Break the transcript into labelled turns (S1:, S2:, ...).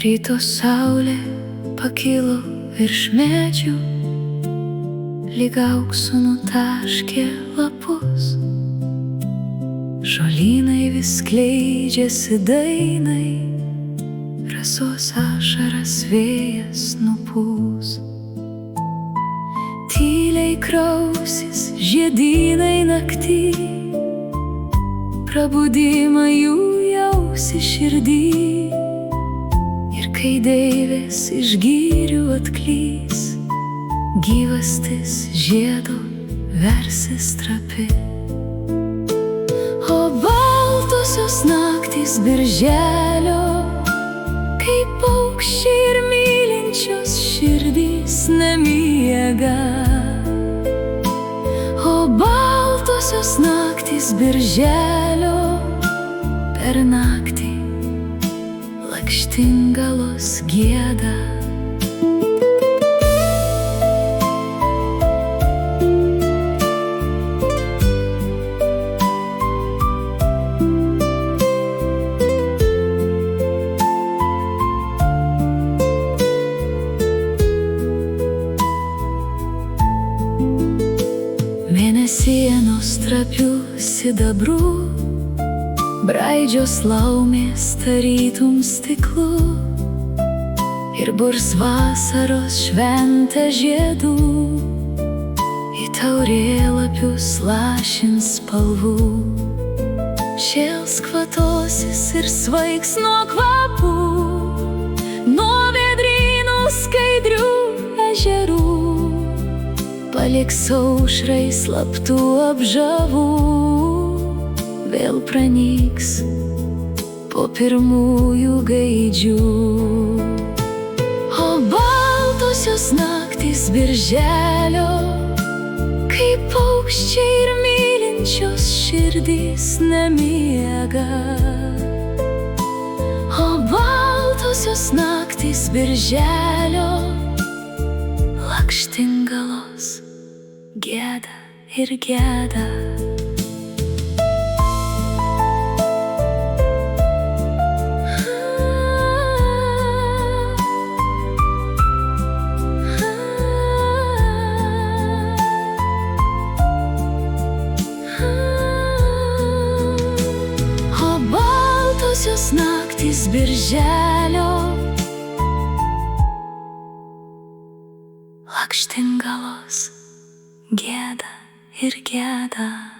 S1: Ryto saulė pakilo virš medžių, lyg auksu nutaškė lapus. Žolynai vis skleidžiasi dainai, rasos ašaras vėjas nupūs. Tyliai krausis žiedynai naktį, prabudimą jų jausi širdį. Ir kai deivės iš girių atklys, gyvastis žiedo versis trapi. O baltosios naktys birželio, kaip paukščiai ir mylinčios širdys nemiega. O baltosios naktys birželio, per naktį lakštingalos gieda. Mėnesienos trapių sidabrų, braidžios laumės tarytum stiklu, ir burs vasaros šventę žiedų, į taurėlapius lašins spalvų. Šėls kvatosis ir svaigs nuo kvapų, nuo vėdrynų skaidrių ežerų. Paliks aušrai slaptų apžavų, vėl pranyks po pirmųjų gaidžių. O baltosios naktys birželio, kaip paukščiai ir mylinčios širdys nemiega. O baltosios naktys birželio, lakštingalos gieda ir gieda. O baltosios naktys birželio, lakštingalos gieda ir gieda.